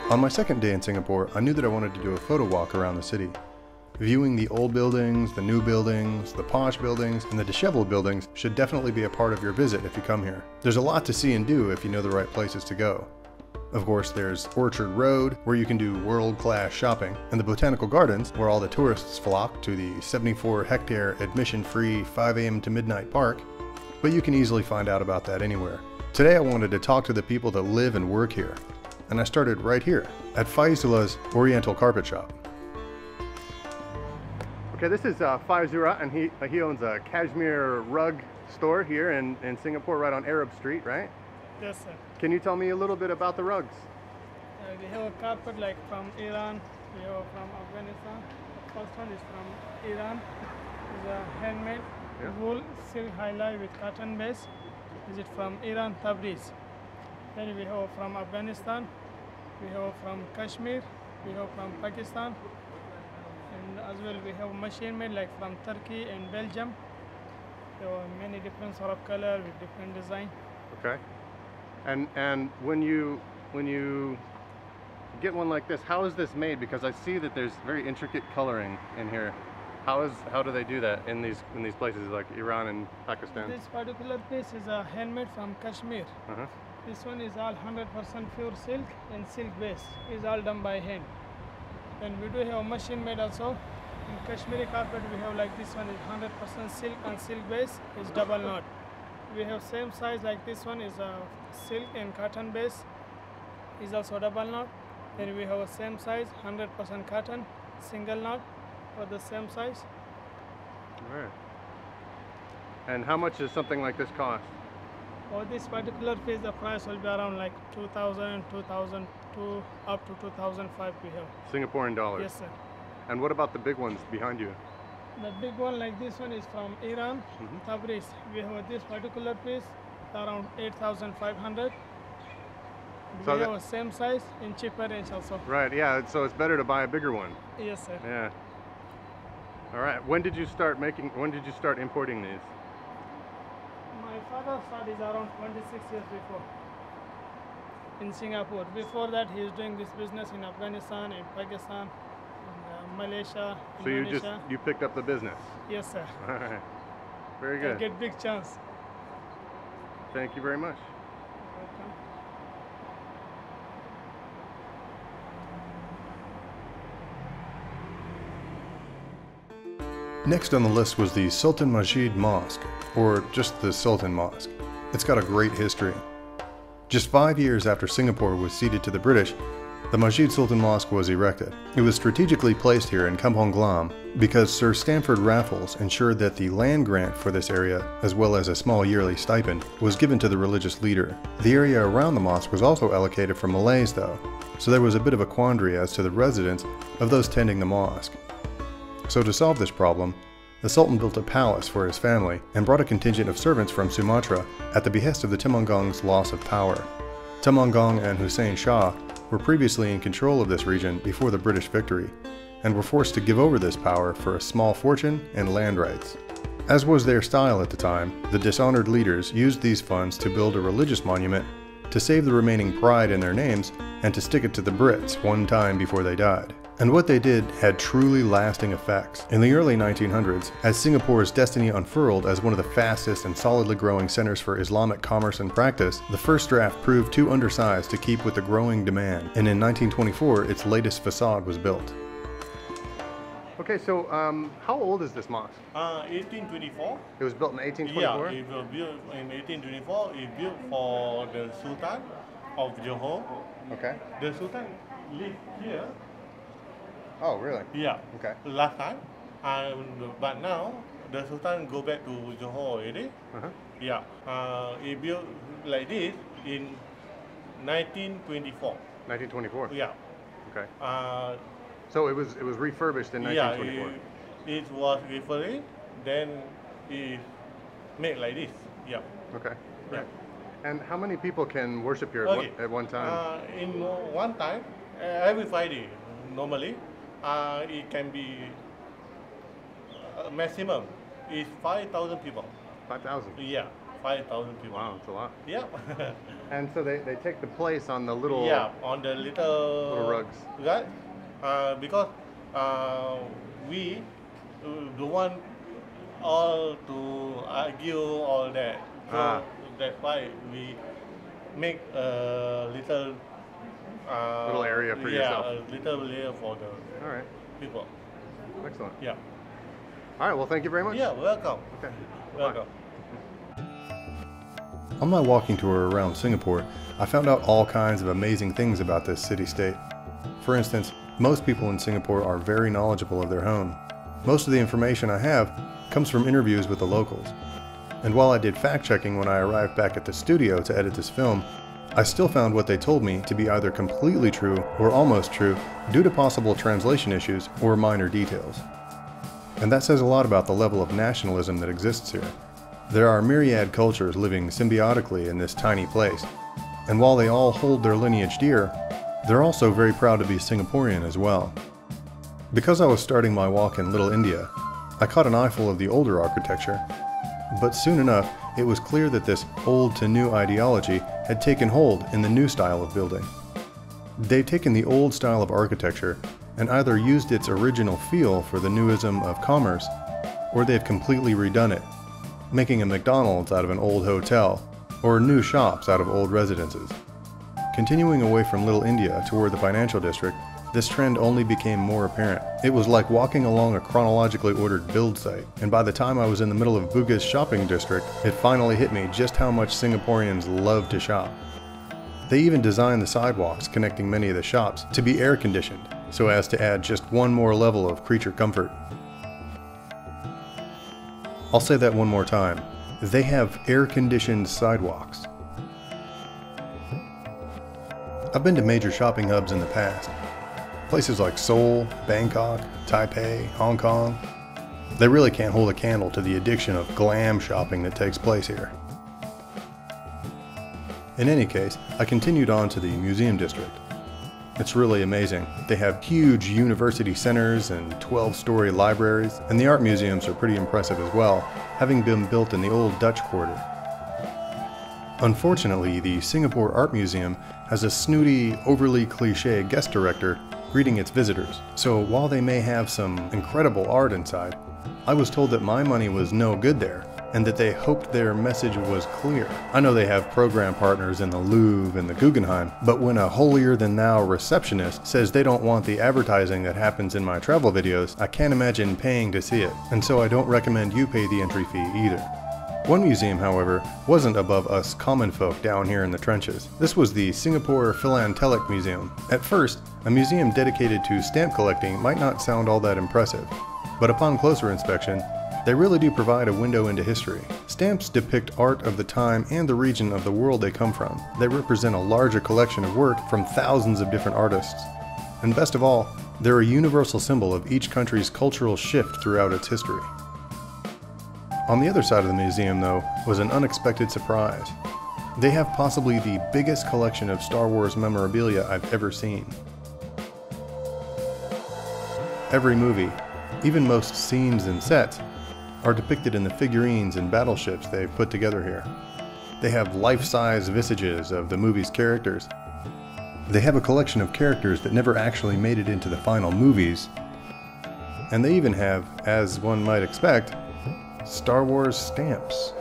On my second day in Singapore, I knew that I wanted to do a photo walk around the city. Viewing the old buildings, the new buildings, the posh buildings, and the disheveled buildings should definitely be a part of your visit if you come here. There's a lot to see and do if you know the right places to go. Of course, there's Orchard Road, where you can do world-class shopping, and the Botanical Gardens, where all the tourists flock to the 74-hectare admission-free 5 a.m. to midnight park, but you can easily find out about that anywhere. Today I wanted to talk to the people that live and work here, and I started right here, at Faizula's Oriental Carpet Shop. Okay, this is Faizura, and he owns a cashmere rug store here in Singapore, right on Arab Street, right? Yes, sir. Can you tell me a little bit about the rugs? We have a carpet like from Iran, we have from Afghanistan. The first one is from Iran. It's a handmade wool silk highlight with cotton base. Is it from Iran, Tabriz. Then we have from Afghanistan, we have from Kashmir, we have from Pakistan, and as well we have machine made like from Turkey and Belgium. There are many different sort of color with different design. Okay. And when you get one like this, how is this made? Because I see that there's very intricate coloring in here. How do they do that in these places like Iran and Pakistan? This particular piece is a handmade from Kashmir. This one is all 100% pure silk and silk base. Is all done by hand. Then we do have machine made also. In Kashmiri carpet we have like this one is 100% silk and silk base is double knot. We have same size like this one is a silk and cotton base is also double knot. Then we have a same size 100% cotton single knot for the same size. All right. And how much does something like this cost? For this particular piece the price will be around like 2,000, 2,002 up to 2,005 we have. Singaporean dollars? Yes, sir. And what about the big ones behind you? The big one like this one is from Iran, Tabriz. We have this particular piece around 8,500. So we have a same size in cheaper range also. Right, yeah, so it's better to buy a bigger one. Yes, sir. Yeah. All right, when did you start importing these? My father started around 26 years before in Singapore. Before that he is doing this business in Afghanistan and Pakistan. Malaysia, so Indonesia. you picked up the business? Yes, sir. All right. Very good. I get big chance. Thank you very much. Welcome. Next on the list was the Sultan Mahshid Mosque, or just the Sultan Mosque. It's got a great history. Just 5 years after Singapore was ceded to the British, the Mahshid Sultan Mosque was erected. It was strategically placed here in Kampong Glam because Sir Stamford Raffles ensured that the land grant for this area, as well as a small yearly stipend, was given to the religious leader. The area around the mosque was also allocated for Malays though, so there was a bit of a quandary as to the residence of those tending the mosque. So to solve this problem, the Sultan built a palace for his family and brought a contingent of servants from Sumatra at the behest of the Temenggong's loss of power. Temenggong and Hussein Shah were previously in control of this region before the British victory, and were forced to give over this power for a small fortune and land rights. As was their style at the time, the dishonored leaders used these funds to build a religious monument to save the remaining pride in their names and to stick it to the Brits one time before they died. And what they did had truly lasting effects. In the early 1900s, as Singapore's destiny unfurled as one of the fastest and solidly growing centers for Islamic commerce and practice, the first draft proved too undersized to keep with the growing demand, and in 1924 its latest facade was built. Okay, so how old is this mosque? 1824. It was built in 1824? Yeah, it was built in 1824. It built for the Sultan of Johor. Okay. The Sultan lived here. Oh, really? Yeah. Okay. Last time, but now the Sultan go back to Johor already. Yeah. He built like this in 1924. 1924. Yeah. Okay. So it was refurbished in 1924. Yeah, it was refurbished. Then it made like this. Yeah. Okay. Yeah. And how many people can worship here at one time? In one time, every Friday, normally, it can be maximum is 5,000 people. 5,000? Yeah, 5,000 people. Wow, that's a lot. Yeah. And so they take the place on the little on the little rugs. Right? Because we don't want all to argue all that. So that's why we make a little area for yourself. A little area for the All right. people. Excellent. Yeah. All right. Well, thank you very much. Yeah. Welcome. Okay. Welcome. On my walking tour around Singapore, I found out all kinds of amazing things about this city-state. For instance, most people in Singapore are very knowledgeable of their home. Most of the information I have comes from interviews with the locals. And while I did fact-checking when I arrived back at the studio to edit this film, I still found what they told me to be either completely true or almost true due to possible translation issues or minor details. And that says a lot about the level of nationalism that exists here. There are myriad cultures living symbiotically in this tiny place, and while they all hold their lineage dear, they're also very proud to be Singaporean as well. Because I was starting my walk in Little India, I caught an eyeful of the older architecture, but soon enough it was clear that this old to new ideology had taken hold in the new style of building. They've taken the old style of architecture and either used its original feel for the newism of commerce, or they've completely redone it, making a McDonald's out of an old hotel, or new shops out of old residences. Continuing away from Little India toward the financial district, this trend only became more apparent. It was like walking along a chronologically ordered build site, and by the time I was in the middle of Buga's shopping district, it finally hit me just how much Singaporeans love to shop. They even designed the sidewalks connecting many of the shops to be air-conditioned, so as to add just one more level of creature comfort. I'll say that one more time. They have air-conditioned sidewalks. I've been to major shopping hubs in the past. Places like Seoul, Bangkok, Taipei, Hong Kong. They really can't hold a candle to the addiction of glam shopping that takes place here. In any case, I continued on to the museum district. It's really amazing. They have huge university centers and 12-story libraries, and the art museums are pretty impressive as well, having been built in the old Dutch Quarter. Unfortunately, the Singapore Art Museum has a snooty, overly cliché guest director greeting its visitors, so while they may have some incredible art inside, I was told that my money was no good there, and that they hoped their message was clear. I know they have program partners in the Louvre and the Guggenheim, but when a holier-than-thou receptionist says they don't want the advertising that happens in my travel videos, I can't imagine paying to see it, and so I don't recommend you pay the entry fee either. One museum, however, wasn't above us common folk down here in the trenches. This was the Singapore Philatelic Museum. At first, a museum dedicated to stamp collecting might not sound all that impressive, but upon closer inspection, they really do provide a window into history. Stamps depict art of the time and the region of the world they come from. They represent a larger collection of work from thousands of different artists. And best of all, they're a universal symbol of each country's cultural shift throughout its history. On the other side of the museum, though, was an unexpected surprise. They have possibly the biggest collection of Star Wars memorabilia I've ever seen. Every movie, even most scenes and sets, are depicted in the figurines and battleships they've put together here. They have life-size visages of the movie's characters. They have a collection of characters that never actually made it into the final movies. And they even have, as one might expect, Star Wars stamps.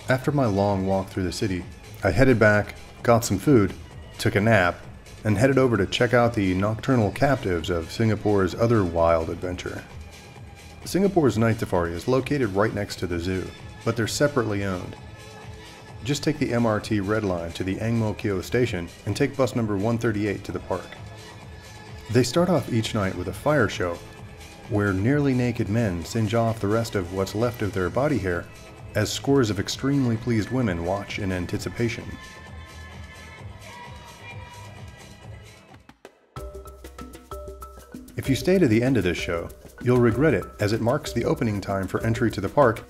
After my long walk through the city, I headed back, got some food, took a nap, and headed over to check out the nocturnal captives of Singapore's other wild adventure. Singapore's Night Safari is located right next to the zoo, but they're separately owned. Just take the MRT Red Line to the Ang Mo Kio station and take bus number 138 to the park. They start off each night with a fire show, where nearly naked men singe off the rest of what's left of their body hair as scores of extremely pleased women watch in anticipation. If you stay to the end of this show, you'll regret it, as it marks the opening time for entry to the park,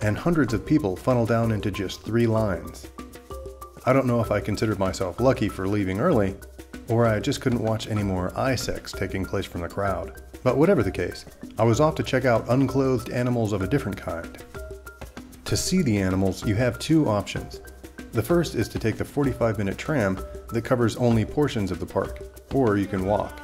and hundreds of people funnel down into just 3 lines. I don't know if I considered myself lucky for leaving early, or I just couldn't watch any more eye sex taking place from the crowd. But whatever the case, I was off to check out unclothed animals of a different kind. To see the animals, you have two options. The first is to take the 45-minute tram that covers only portions of the park, or you can walk.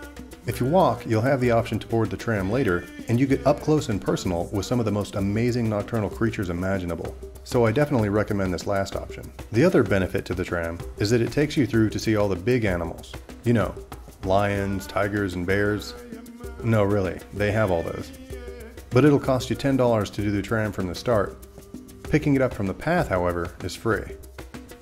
If you walk, you'll have the option to board the tram later, and you get up close and personal with some of the most amazing nocturnal creatures imaginable. So I definitely recommend this last option. The other benefit to the tram is that it takes you through to see all the big animals. You know, lions, tigers, and bears. No, really, they have all those. But it'll cost you $10 to do the tram from the start. Picking it up from the path, however, is free.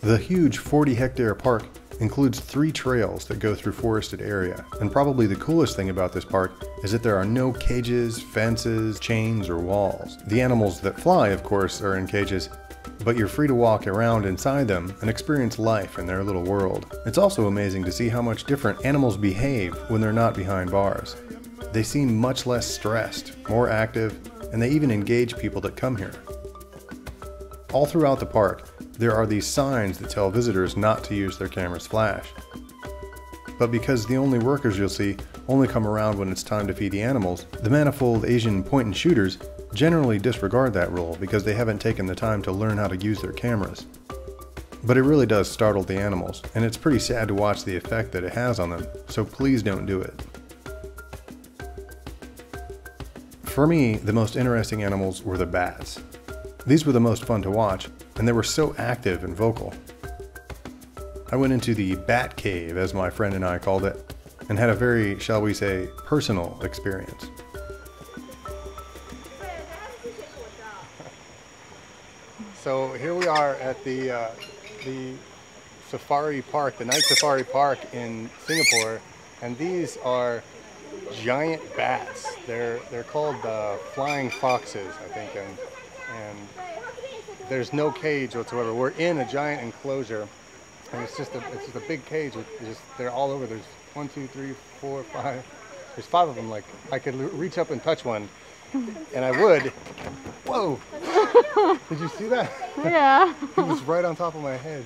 The huge 40-hectare park includes 3 trails that go through forested area, and probably the coolest thing about this park is that there are no cages, fences, chains, or walls. The animals that fly, of course, are in cages, but you're free to walk around inside them and experience life in their little world. It's also amazing to see how much different animals behave when they're not behind bars. They seem much less stressed, more active, and they even engage people that come here. All throughout the park, there are these signs that tell visitors not to use their camera's flash. But because the only workers you'll see only come around when it's time to feed the animals, the manifold Asian point-and-shooters generally disregard that rule because they haven't taken the time to learn how to use their cameras. But it really does startle the animals, and it's pretty sad to watch the effect that it has on them, so please don't do it. For me, the most interesting animals were the bats. These were the most fun to watch, and they were so active and vocal. I went into the bat cave, as my friend and I called it, and had a very, shall we say, personal experience. So here we are at the safari park, the night safari park in Singapore, and these are giant bats. They're called flying foxes, I think, and there's no cage whatsoever. We're in a giant enclosure, and it's just a big cage with they're all over. There's 1, 2, 3, 4, 5. There's 5 of them. Like I could reach up and touch one, and I would. Whoa! Did you see that? Yeah. It was right on top of my head.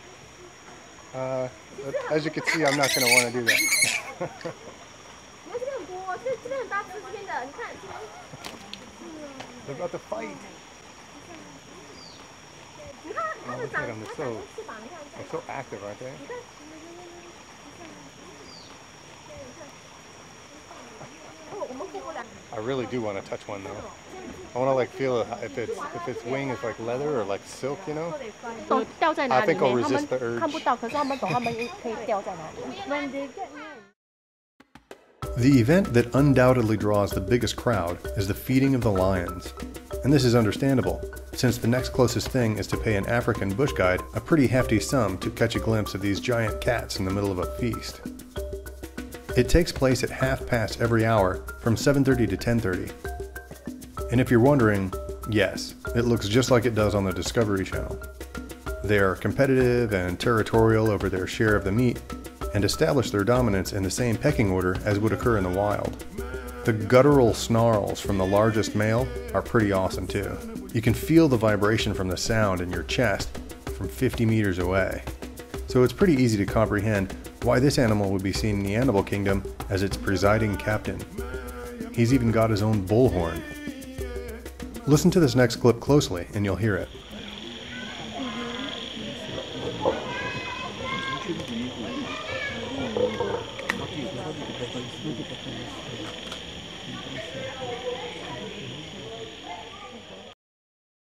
As you can see, I'm not going to want to do that. They're about to fight. Oh, look at them. They're so active, aren't they? I really do want to touch one though. I want to like feel if its wing is like leather or like silk, you know. I think I'll resist the urge. The event that undoubtedly draws the biggest crowd is the feeding of the lions. And this is understandable, since the next closest thing is to pay an African bush guide a pretty hefty sum to catch a glimpse of these giant cats in the middle of a feast. It takes place at 1/2 every hour from 7:30 to 10:30. And if you're wondering, yes, it looks just like it does on the Discovery Channel. They are competitive and territorial over their share of the meat and establish their dominance in the same pecking order as would occur in the wild. The guttural snarls from the largest male are pretty awesome too. You can feel the vibration from the sound in your chest from 50 meters away. So it's pretty easy to comprehend why this animal would be seen in the animal kingdom as its presiding captain. He's even got his own bullhorn. Listen to this next clip closely and you'll hear it.